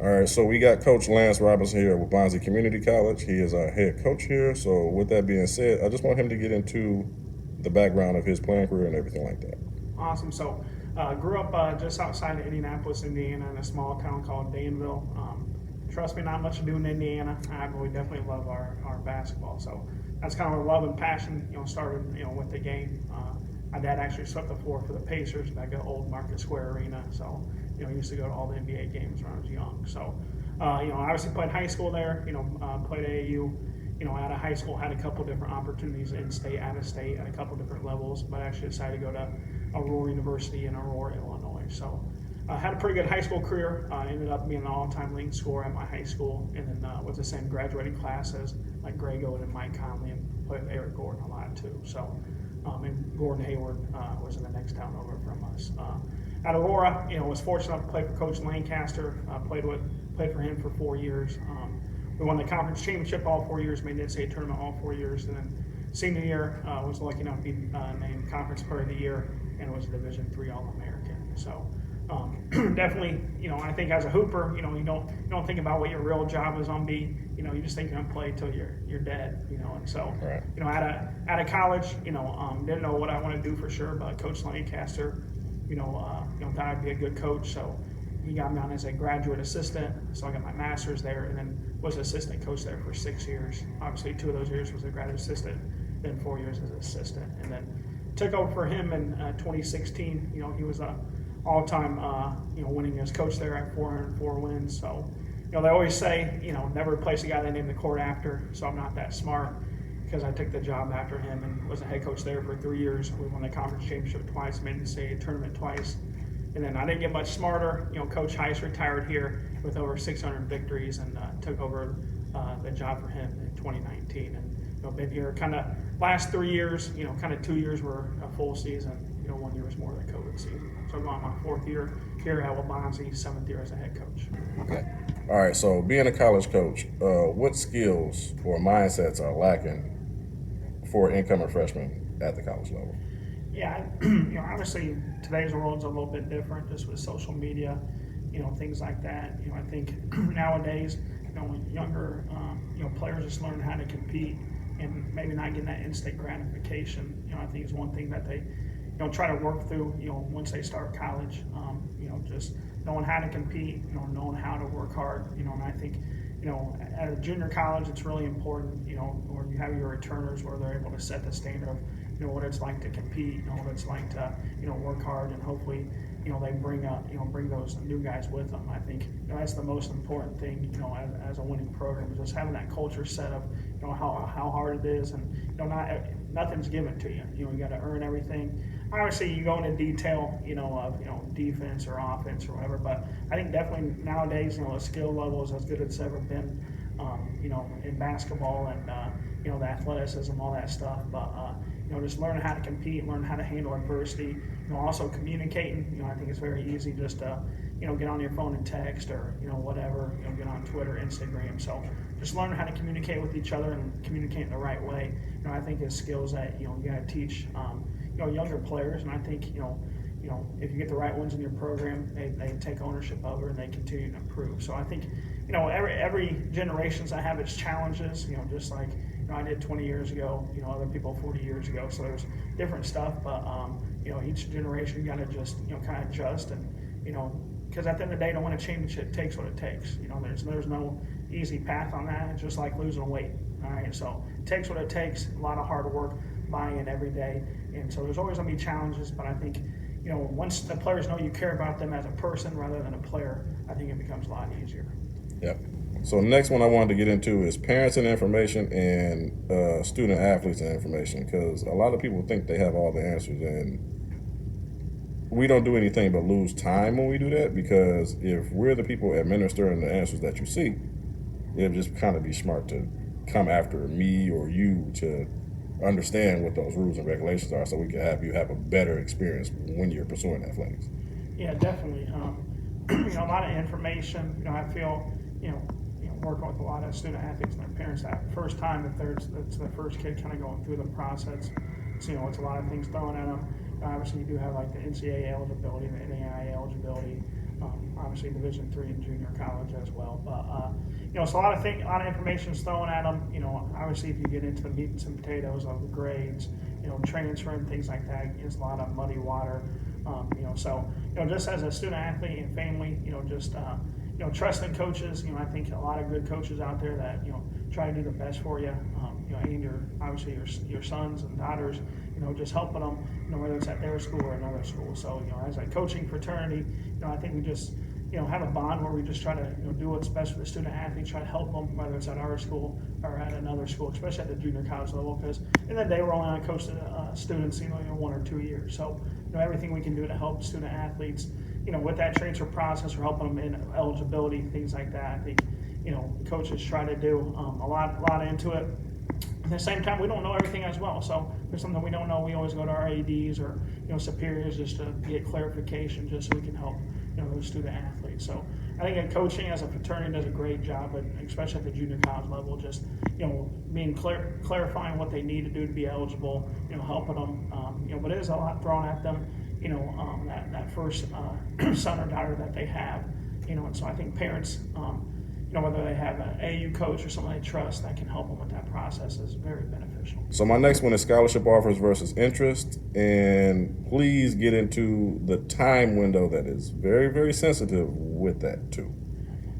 All right, so we got Coach Lance Robinson here with Bonzi Community College. He is our head coach here. So, with that being said, I just want him to get into the background of his playing career and everything like that. Awesome. So, grew up just outside of Indianapolis, Indiana, in a small town called Danville. Trust me, not much to do in Indiana, but we definitely love our basketball. So that's kind of our love and passion. Started with the game. My dad actually swept the floor for the Pacers back at old Market Square Arena. So I used to go to all the NBA games when I was young. So obviously played high school there. Played AAU. Out of high school, had a couple different opportunities in state, out of state, at a couple different levels, but I actually decided to go to Aurora University in Aurora, Illinois. So had a pretty good high school career. Ended up being an all-time leading scorer at my high school, and then with the same graduating class as like Greg Oden and Mike Conley, and played with Eric Gordon a lot too. So, and Gordon Hayward was in the next town over from us. At Aurora, was fortunate enough to play for Coach Lancaster. Played for him for 4 years. We won the conference championship all 4 years, made the NCAA tournament all 4 years, and then senior year was lucky enough to be named Conference Player of the Year and was a Division III All-American. So definitely, I think as a hooper, you don't think about what your real job is on be. You just think you're gonna play till you're dead. And so Right. Out of college, didn't know what I want to do for sure, but Coach Lancaster, thought I'd be a good coach, so he got me on as a graduate assistant, so I got my master's there, and then was assistant coach there for 6 years. Obviously, 2 of those years was a graduate assistant, then 4 years as assistant, and then took over for him in 2016. He was a all-time, winningest coach there at 404 wins. So, they always say, never replace a guy they name the court after. So I'm not that smart because I took the job after him and was a head coach there for 3 years. We won the conference championship twice, made the state tournament twice. And then I didn't get much smarter. Coach Heiss retired here with over 600 victories and took over the job for him in 2019. And been here kind of last 3 years. Kind of 2 years were a full season. 1 year was more of the COVID season. So I'm on my 4th year here at Waubonsie, 7th year as a head coach. Okay. All right, so being a college coach, what skills or mindsets are lacking for incoming freshmen at the college level? Yeah, obviously today's world's a little bit different just with social media, things like that. I think nowadays, younger, players just learn how to compete and maybe not getting that instant gratification. I think is one thing that they, try to work through, once they start college. Just knowing how to compete, knowing how to work hard, and I think, at a junior college, it's really important, where you have your returners where they're able to set the standard of, what it's like to compete, what it's like to, work hard, and hopefully, they bring those new guys with them. I think that's the most important thing, as a winning program, is just having that culture set of, how hard it is, and nothing's given to you. You got to earn everything. Obviously, you go into detail, of defense or offense or whatever. But I think definitely nowadays, the skill level is as good as it's ever been, in basketball and the athleticism, all that stuff. But just learning how to compete, learn how to handle adversity. Also communicating. I think it's very easy just to get on your phone and text or whatever. Get on Twitter, Instagram. So just learn how to communicate with each other and communicate in the right way. I think it's skills that you got to teach younger players, and I think if you get the right ones in your program, they take ownership of it and they continue to improve. So I think every generation's I have its challenges. Just like I did 20 years ago. Other people 40 years ago. So there's different stuff, but each generation you got to just kind of adjust and because at the end of the day, to win a championship takes what it takes. There's no easy path on that. It's just like losing weight. All right, so it takes what it takes. A lot of hard work, buy-in every day, and so there's always gonna be challenges. But I think once the players know you care about them as a person rather than a player, I think it becomes a lot easier. Yep. So the next one I wanted to get into is parents and information and student athletes and information, because a lot of people think they have all the answers, and we don't do anything but lose time when we do that, because if we're the people administering the answers that you seek, it'd just kind of be smart to come after me or you to understand what those rules and regulations are, so we can have you have a better experience when you're pursuing athletics. Yeah, definitely. A lot of information. I feel working with a lot of student athletes and their parents that first time it's their first kid kind of going through the process. So it's a lot of things thrown at them. Obviously, you do have like the NCAA eligibility, the NAIA eligibility. obviously Division III and junior college as well. But so a lot of information is thrown at them. Obviously if you get into the meat and potatoes of the grades, transfer and things like that, it's a lot of muddy water. So just as a student athlete and family, just trusting coaches. I think a lot of good coaches out there that try to do the best for you. And your sons and daughters. Just helping them. Whether it's at their school or another school. So as a coaching fraternity, I think we just have a bond where we just try to do what's best for the student athlete, try to help them, whether it's at our school or at another school, especially at the junior college level, because in the day we're only on coach students 1 or 2 years. So everything we can do to help student athletes, with that transfer process or helping them in eligibility, things like that. I think coaches try to do a lot into it. At the same time, we don't know everything as well. So if there's something we don't know, we always go to our ADs or superiors just to get clarification, just so we can help those student athletes. So I think coaching as a fraternity does a great job, but especially at the junior college level, just being clarifying what they need to do to be eligible, helping them. But it is a lot thrown at them. That first son or daughter that they have. And so I think parents. Whether they have an AU coach or someone they trust that can help them with that process is very beneficial. So my next one is scholarship offers versus interest, and please get into the time window that is very, very sensitive with that too.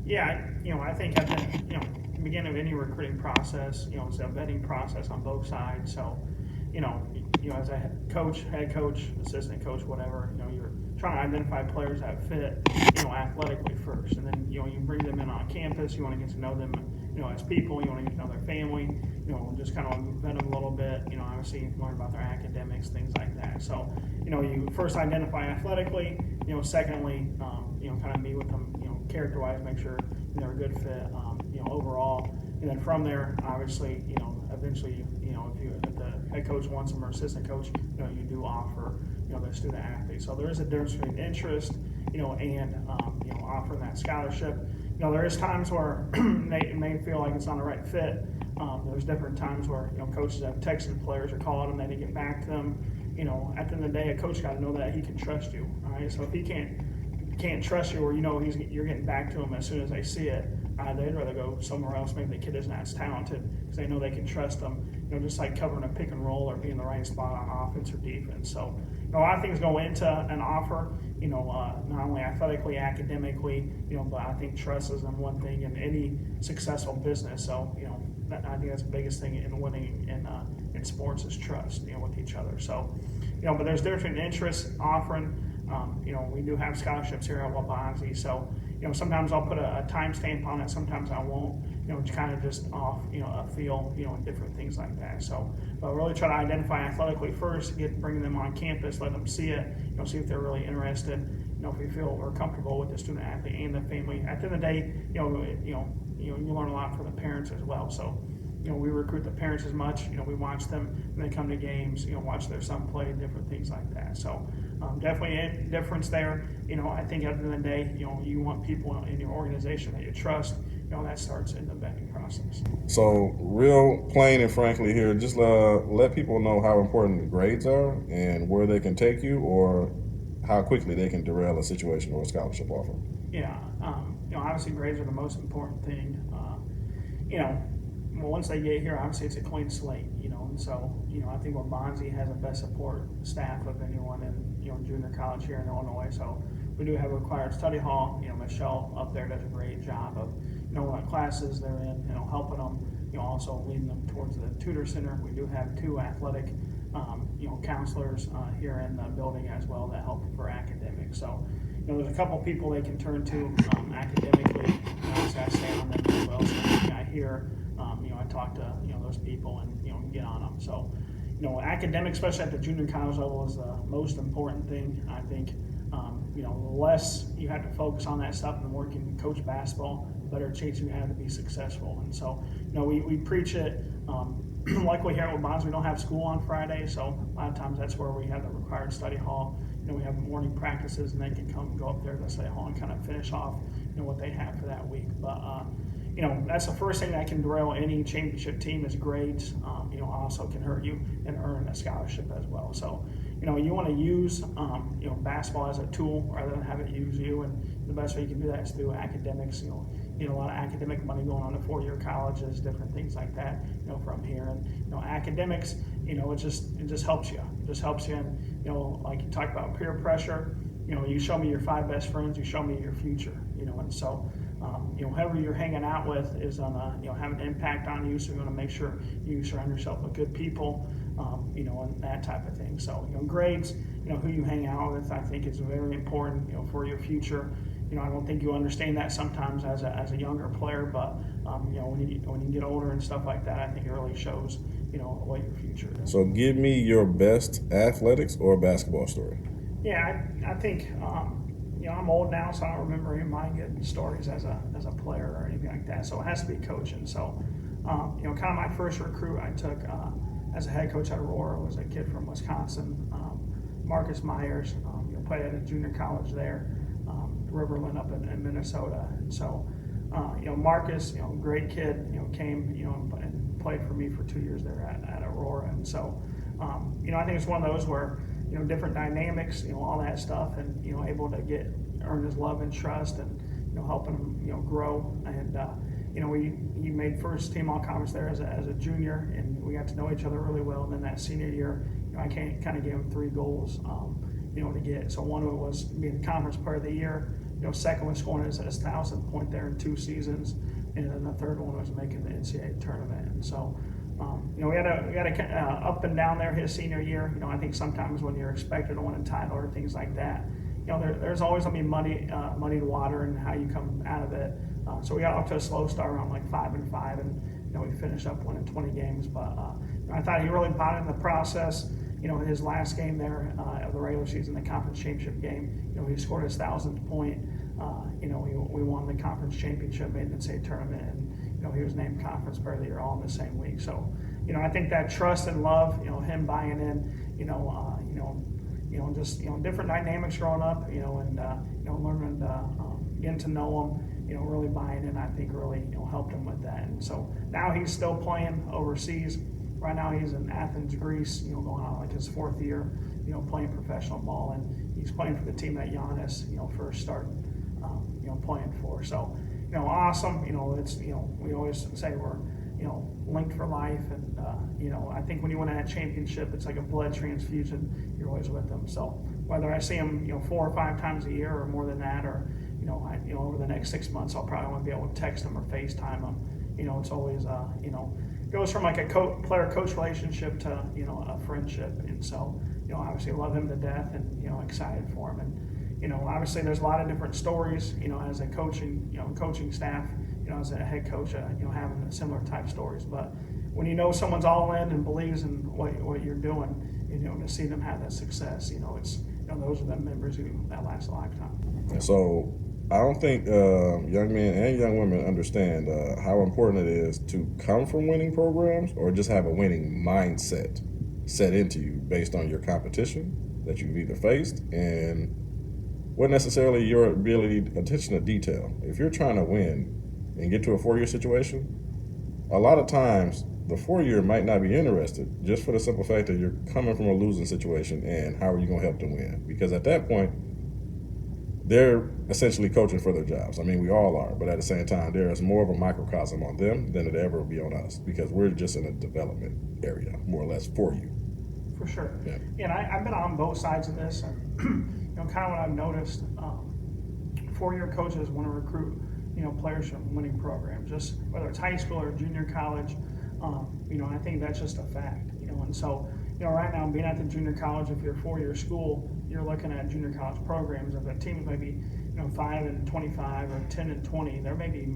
Yeah, I think at the beginning of any recruiting process, it's a vetting process on both sides. So, as a head coach, assistant coach, whatever, you're trying to identify players that fit, athletically first, and then you bring them in on campus. You want to get to know them, as people. You want to get to know their family. Just kind of vet them a little bit. Obviously learn about their academics, things like that. So, you first identify athletically. Secondly, kind of meet with them, character-wise, make sure they're a good fit, overall. And then from there, obviously, eventually, if the head coach wants them or assistant coach, you do offer, the student athlete. So there is a difference between interest, and offering that scholarship. There is times where they may feel like it's not the right fit. There's different times where coaches have texted players or called them, they didn't get back to them. At the end of the day, a coach got to know that he can trust you. All right, so if he can't trust you, or you're getting back to him as soon as they see it, they'd rather go somewhere else. Maybe the kid isn't as talented because they know they can trust them. Just like covering a pick and roll or being in the right spot on offense or defense. So a lot of things go into an offer. Not only athletically, academically, but I think trust is number one thing in any successful business. So I think that's the biggest thing in winning in sports is trust. With each other. So but there's different interests offering. We do have scholarships here at Wabanzi, so sometimes I'll put a timestamp on it, sometimes I won't. It's kind of just off, a feel, and different things like that. So, but really try to identify athletically first, bring them on campus, let them see it, see if they're really interested. If we feel we're comfortable with the student athlete and the family. At the end of the day, you learn a lot from the parents as well. So. We recruit the parents as much. We watch them when they come to games. Watch their son play, different things like that. So definitely a difference there. I think at the end of the day, you want people in your organization that you trust. That starts in the vetting process. So real plain and frankly here, just let people know how important the grades are and where they can take you, or how quickly they can derail a situation or a scholarship offer. Yeah, obviously grades are the most important thing. Well, once they get here, obviously it's a clean slate, and so, I think Wabanzi has the best support staff of anyone in, junior college here in Illinois. So we do have a required study hall. Michelle up there does a great job of, what classes they're in, helping them, also leading them towards the tutor center. We do have 2 athletic, counselors here in the building as well that help for academics. So, there's a couple people they can turn to academically. Obviously, I stay on them as well. So I hear, I talk to those people and get on them. So, academics, especially at the junior college level, is the most important thing. I think, the less you have to focus on that stuff and the more you can coach basketball, the better chance you have to be successful. And so, we preach it. Luckily here at Wabanzi, we don't have school on Friday, so a lot of times that's where we have the required study hall. We have morning practices, and they can go up there to the study hall and kind of finish off, what they have for that week. But that's the first thing that can derail any championship team is grades. Also can hurt you and earn a scholarship as well. So, you want to use, basketball as a tool rather than have it use you. And the best way you can do that is through academics. You get a lot of academic money going on to four-year colleges, different things like that, from here. And, academics, it just helps you. It just helps you. And, like you talked about peer pressure, you show me your 5 best friends, you show me your future, and so, whoever you're hanging out with is gonna, have an impact on you. So you're gonna make sure you surround yourself with good people, and that type of thing. So, grades, who you hang out with, I think is very important, for your future. I don't think you understand that sometimes as a younger player, but, when you get older and stuff like that, I think it really shows, what your future is. So give me your best athletics or basketball story. Yeah, I think, I'm old now, so I don't remember any of my good stories as a player or anything like that. So it has to be coaching. So, kind of my first recruit I took as a head coach at Aurora was a kid from Wisconsin, Marcus Myers. Played at a junior college there, Riverland up in Minnesota. And so, Marcus, great kid, came, and played for me for 2 years there at Aurora. And so, I think it's one of those where, different dynamics, all that stuff, and, able to earn his love and trust, and, helping him, grow. And, he made first team all conference there as a junior, and we got to know each other really well. And then that senior year, I kind of gave him 3 goals, to get. So one of it was being conference player of the year. Second was scoring his 1,000th point there in 2 seasons, and then the third one was making the NCAA tournament. And so, we had a up and down there his senior year. I think sometimes when you're expected to win a title or things like that, there's always gonna be muddied water and how you come out of it. So we got off to a slow start around like 5-5, and we finished up winning 20 games. But I thought he really bought in the process. In his last game there of the regular season, the conference championship game, he scored his 1,000th point. We won the conference championship, made the NCAA tournament, and he was named conference player of the year all in the same week. So, I think that trust and love, him buying in, just different dynamics growing up, and learning getting to know him, really buying in, I think really helped him with that. And so now he's still playing overseas. Right now he's in Athens, Greece, going on like his 4th year, playing professional ball, and he's playing for the team that Giannis, first started, playing for. So, awesome. It's, we always say we're, linked for life, and I think when you win that championship, it's like a blood transfusion. You're always with them. So whether I see him, 4 or 5 times a year or more than that, or over the next 6 months, I'll probably want to be able to text him or FaceTime him. It's always goes from like a player-coach relationship to a friendship. And so obviously love him to death, and excited for him. And obviously there's a lot of different stories as a coaching staff, as a head coach, having similar type stories. But when someone's all in and believes in what you're doing, to see them have that success, it's those are the members that last a lifetime. So I don't think young men and young women understand how important it is to come from winning programs or just have a winning mindset set into you based on your competition that you've either faced and what necessarily your attention to detail. If you're trying to win and get to a 4-year situation, a lot of times the 4-year might not be interested just for the simple fact that you're coming from a losing situation, and how are you going to help them win? Because at that point, they're essentially coaching for their jobs. I mean, we all are, but at the same time, there is more of a microcosm on them than it ever will be on us, because we're just in a development area, more or less, for you. For sure. Yeah. And I've been on both sides of this, and kind of what I've noticed, 4-year coaches want to recruit, players from winning programs, just whether it's high school or junior college. I think that's just a fact, and so, right now being at the junior college, if you're a 4-year school, you're looking at junior college programs. If a team may be, 5-25 or 10-20, there may be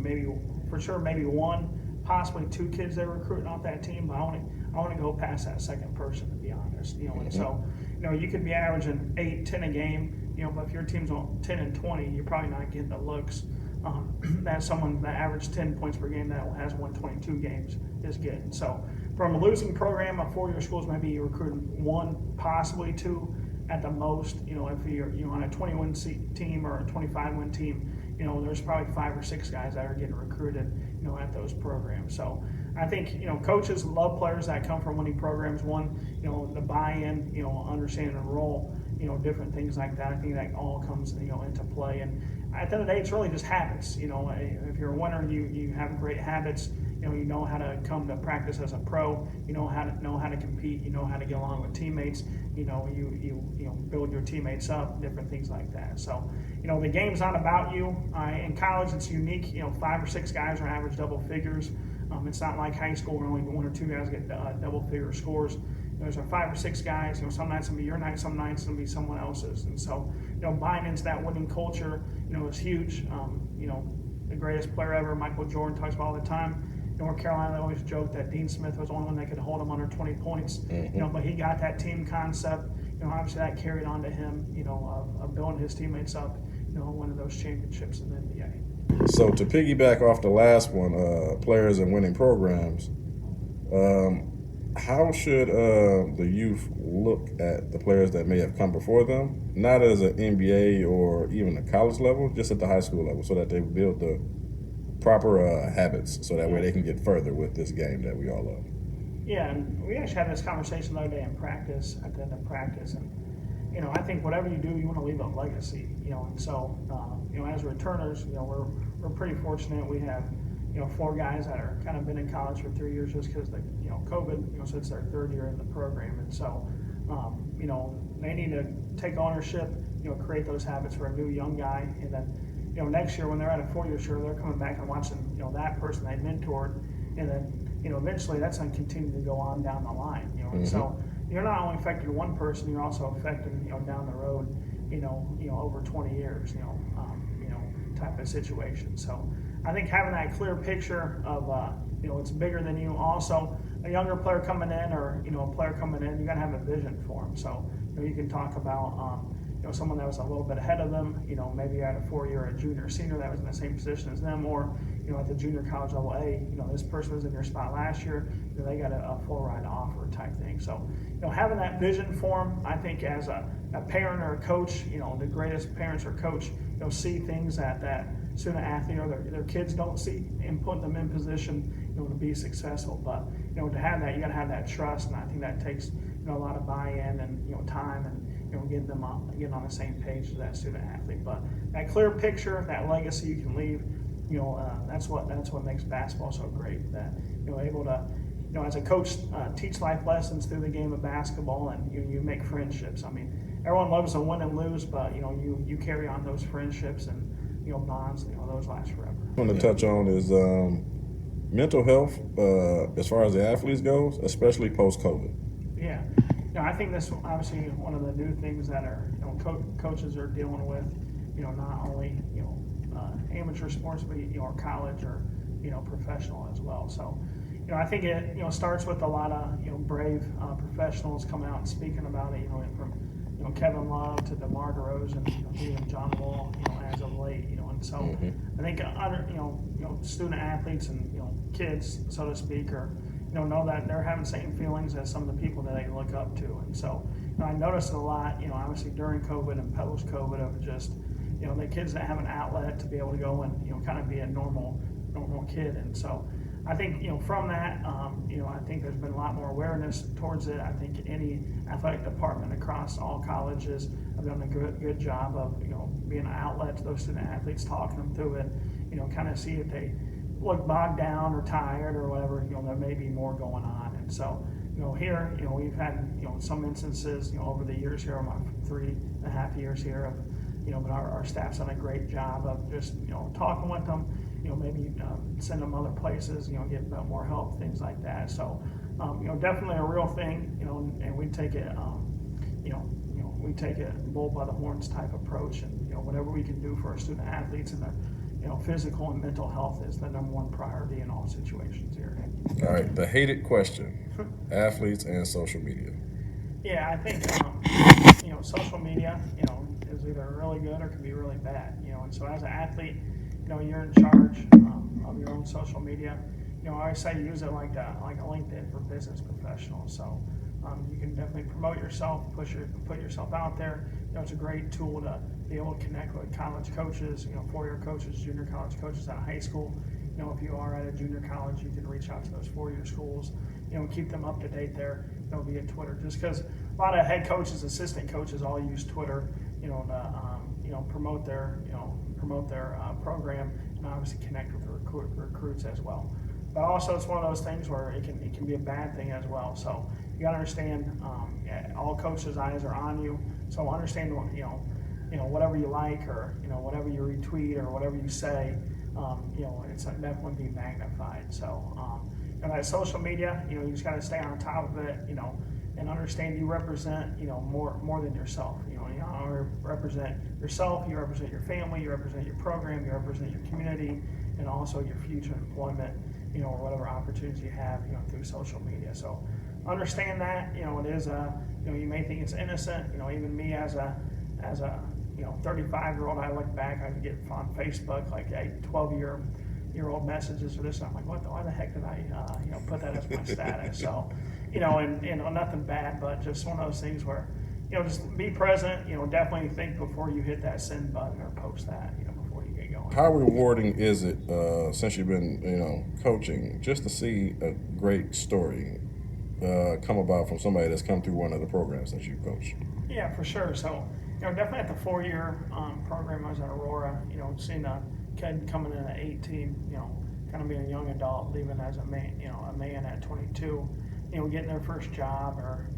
for sure maybe 1, possibly 2 kids they're recruiting off that team, but I want to go past that second person, to be honest, and so, you could be averaging 8-10 a game, but if your team's on 10-20, you're probably not getting the looks that someone that averaged 10 points per game that has won 22 games is getting. So from a losing program, a 4-year schools might be recruiting 1, possibly 2 at the most. If you're on a 20-win team or a 25-win team, there's probably 5 or 6 guys that are getting recruited, at those programs. So I think, coaches love players that come from winning programs. One, the buy-in, understanding the role, different things like that. I think that all comes, into play. And at the end of the day, it's really just habits. If you're a winner, you have great habits. You know how to come to practice as a pro. You know how to compete. You know how to get along with teammates. You build your teammates up. Different things like that. So, the game's not about you. In college, it's unique. 5 or 6 guys are average double figures. It's not like high school where only 1 or 2 guys get double-figure scores. There's 5 or 6 guys. Some nights it'll be your night, some nights it'll be someone else's. And so, buying into that winning culture, is huge. The greatest player ever, Michael Jordan, talks about all the time. North Carolina always joked that Dean Smith was the only one that could hold him under 20 points. But he got that team concept. Obviously that carried on to him. Of building his teammates up. Winning those championships in the NBA. So to piggyback off the last one, players in winning programs, how should the youth look at the players that may have come before them, not as an NBA or even a college level, just at the high school level, so that they build the proper habits, so that way they can get further with this game that we all love? Yeah, and we actually had this conversation the other day in practice, at the end of practice, and I think whatever you do, you want to leave a legacy, and so, as returners, we're pretty fortunate. We have, 4 guys that are kind of been in college for 3 years just because COVID, so it's their 3rd year in the program, and so, they need to take ownership, create those habits for a new young guy, and then, next year when they're at a 4-year show, they're coming back and watching, that person they mentored, and then, eventually that's going to continue to go on down the line, and so you're not only affecting one person, you're also affecting, down the road, over 20 years, type of situation. So I think having that clear picture of, it's bigger than you. Also, a younger player coming in or, a player coming in, you got to have a vision for them. So, you can talk about, someone that was a little bit ahead of them, maybe at a 4-year, a junior or senior that was in the same position as them, or, at the junior college level, this person was in your spot last year, they got a full ride offer type thing. So, having that vision for them, I think as a parent or a coach, the greatest parents or coach, see things that student athlete or their kids don't see, and put them in position, to be successful. But, to have that, you got to have that trust, and I think that takes, a lot of buy-in and, time and, getting them getting on the same page as that student athlete. But that clear picture, that legacy you can leave, that's what makes basketball so great. That able to, as a coach, teach life lessons through the game of basketball, and you make friendships. I mean, everyone loves to win and lose, but you carry on those friendships and bonds. Those last forever. What I want to touch on is mental health as far as the athletes goes, especially post-COVID. Yeah. I think that's obviously one of the new things that are coaches are dealing with. Not only amateur sports, but college or professional as well. So I think it starts with a lot of brave professionals coming out and speaking about it. From Kevin Love to DeMar DeRozan, even John Wall, as of late. And so I think other student athletes and kids, so to speak, are know that they're having the same feelings as some of the people that they look up to. And so I noticed it a lot, obviously during COVID and post-COVID, of just, the kids that have an outlet to be able to go and, kind of be a normal kid. And so I think, from that, I think there's been a lot more awareness towards it. I think any athletic department across all colleges have done a good job of, being an outlet to those student athletes, talking them through it, kind of see if they look bogged down or tired or whatever, there may be more going on. And so, here, we've had, some instances, over the years here, my 3.5 years here of, but our staff's done a great job of just, talking with them, maybe send them other places, get more help, things like that. So, definitely a real thing, and we take it, we take it bull by the horns type approach, and, whatever we can do for our student athletes and their, physical and mental health is the #1 priority in all situations here. All right, the hated question: athletes and social media. Yeah, I think social media, is either really good or can be really bad. And so as an athlete, you're in charge of your own social media. I always say use it like a LinkedIn for business professionals. So you can definitely promote yourself, put yourself out there. It's a great tool to be able to connect with college coaches, 4-year coaches, junior college coaches out of high school. if you are at a junior college, you can reach out to those four-year schools, keep them up to date there, via Twitter. Just because a lot of head coaches, assistant coaches all use Twitter, to promote their, program, and obviously connect with the recruits as well. But also, it's one of those things where it can be a bad thing as well. So you got to understand, all coaches' eyes are on you. So understand, whatever you like, or whatever you retweet or whatever you say, it's definitely be magnified. So that social media, you just got to stay on top of it, and understand you represent, more than yourself. You represent yourself, you represent your family, you represent your program, you represent your community, and also your future employment, or whatever opportunities you have, through social media. So understand that, it is you may think it's innocent, even me as a 35-year-old, I look back, I get on Facebook like 12-year-old messages or this, and I'm like, why the heck did I, put that as my status? So, and nothing bad, but just one of those things where, just be present, definitely think before you hit that send button or post that, before you get going. How rewarding is it, since you've been, coaching, just to see a great story come about from somebody that's come through one of the programs that you coach? Yeah, for sure. So, definitely at the 4-year program, I was at Aurora, seeing a kid coming in at 18, kind of being a young adult, leaving as a man at 22, getting their first job, or,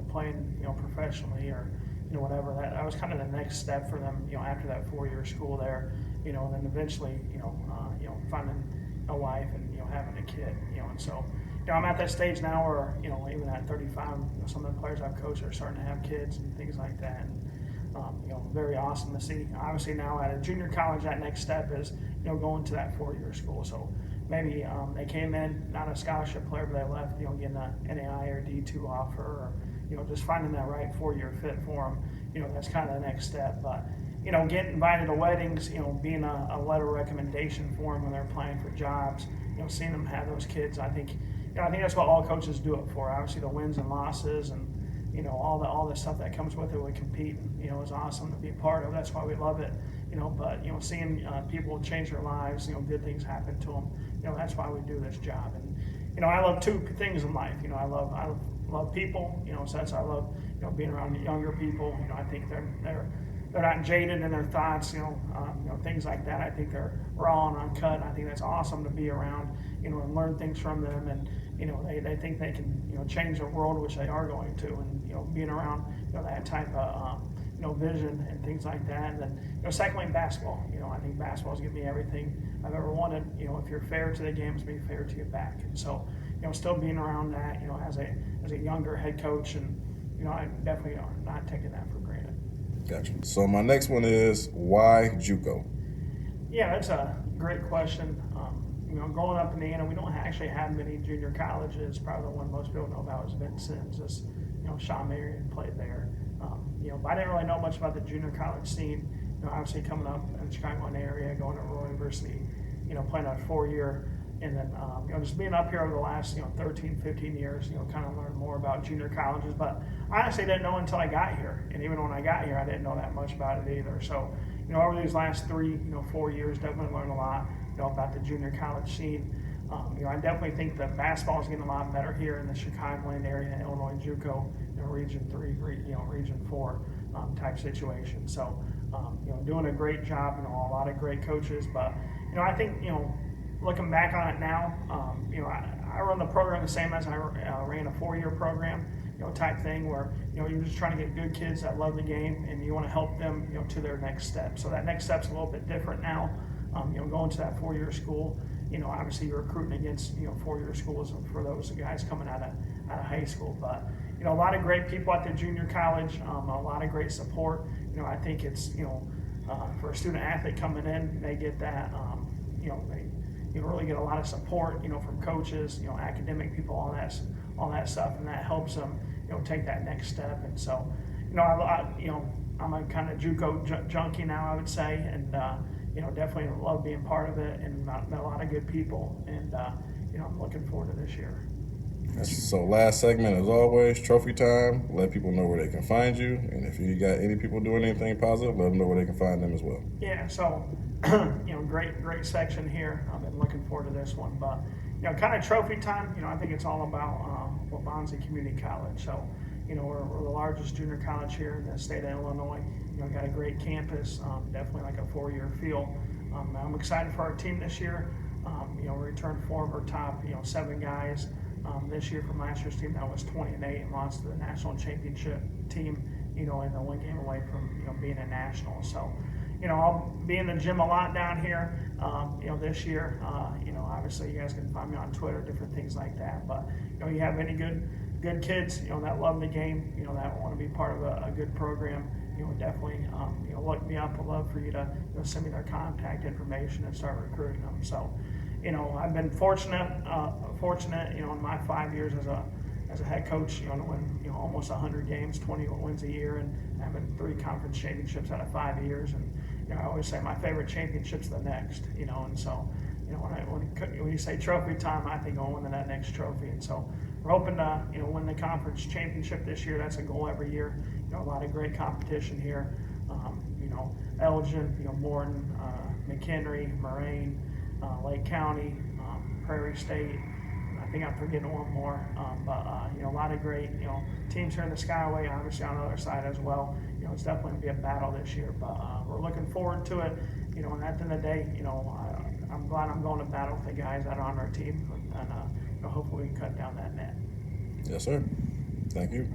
playing, professionally, or, whatever. That was kind of the next step for them, after that 4-year school there, and then eventually, finding a wife and, having a kid, and so, I'm at that stage now where, even at 35, some of the players I've coached are starting to have kids and things like that. And, very awesome to see. Obviously now at a junior college, that next step is, going to that 4-year school. So maybe they came in, not a scholarship player, but they left, getting a NAI or D2 offer, or, just finding that right 4-year fit for them. That's kind of the next step. But, getting invited to weddings, being a letter recommendation for them when they're applying for jobs, seeing them have those kids, I think that's what all coaches do it for. Obviously the wins and losses, and all the stuff that comes with it, we compete, is awesome to be a part of. That's why we love it, but seeing people change their lives, good things happen to them, that's why we do this job. And I love two things in life. I love people, so that's, I love being around younger people. I think they're not jaded in their thoughts, things like that. I think they're raw and uncut. I think that's awesome to be around, and learn things from them. And they think they can change the world, which they are going to. And being around that type of vision and things like that. And then secondly, basketball. I think basketball's given me everything I've ever wanted. If you're fair to the games, be fair to your back. And so still being around that, as a younger head coach, and I definitely not taking that for granted. Gotcha. So my next one is, why JUCO? Yeah, that's a great question. Growing up in Indiana, we don't actually have many junior colleges. Probably the one most people know about is Vincennes. Sean Marion played there. But I didn't really know much about the junior college scene. Obviously coming up in the Chicagoland area, going to Rural University, playing a 4-year, and then just being up here over the last 13, 15 years, kind of learn more about junior colleges. But I honestly didn't know until I got here, and even when I got here, I didn't know that much about it either. So over these last 3, 4 years, definitely learned a lot, about the junior college scene. I definitely think that basketball is getting a lot better here in the Chicagoland area, Illinois JUCO, Region 3, Region 4 type situation. So, doing a great job, a lot of great coaches. But, I think, looking back on it now, I run the program the same as I ran a 4-year program, type thing where, you're just trying to get good kids that love the game, and you want to help them, to their next step. So that next step's a little bit different now, going to that 4-year school. Obviously you're recruiting against, 4-year schools for those guys coming out of high school. But, a lot of great people at the junior college, a lot of great support. I think it's, for a student athlete coming in, they get that, they really get a lot of support, from coaches, academic people, all that stuff, and that helps them, take that next step. And so, I'm a kind of JUCO junkie now, I would say, and definitely love being part of it, and met a lot of good people, and I'm looking forward to this year. So last segment, as always, trophy time. Let people know where they can find you, and if you got any people doing anything positive, let them know where they can find them as well. Yeah, so Great section here. I've been looking forward to this one, but kind of trophy time. I think it's all about Waubonsie Community College. So, we're the largest junior college here in the state of Illinois. Got a great campus, definitely like a 4-year feel. I'm excited for our team this year. We returned 4 of our top, 7 guys this year from last year's team. That was 20-8 and lost to the national championship team, and the 1 game away from, being a national. So, I'll be in the gym a lot down here, this year. Obviously you guys can find me on Twitter, different things like that. But, you have any good kids, that love the game, that want to be part of a good program, definitely, look me up. I'd love for you to send me their contact information and start recruiting them. So, I've been fortunate, in my 5 years as a head coach, to win, almost 100 games, 20 wins a year, and having 3 conference championships out of 5 years. And, I always say my favorite championship's the next, and so, when you say trophy time, I think I'll win that next trophy. And so we're hoping to, win the conference championship this year. That's a goal every year. A lot of great competition here. Elgin, Morton, McHenry, Moraine, Lake County, Prairie State. I think I'm forgetting one more, but a lot of great teams here in the Skyway, obviously on the other side as well. It's definitely gonna be a battle this year, but we're looking forward to it. And at the end of the day, I'm glad I'm going to battle with the guys that are on our team, and hopefully we can cut down that net. Yes, sir. Thank you.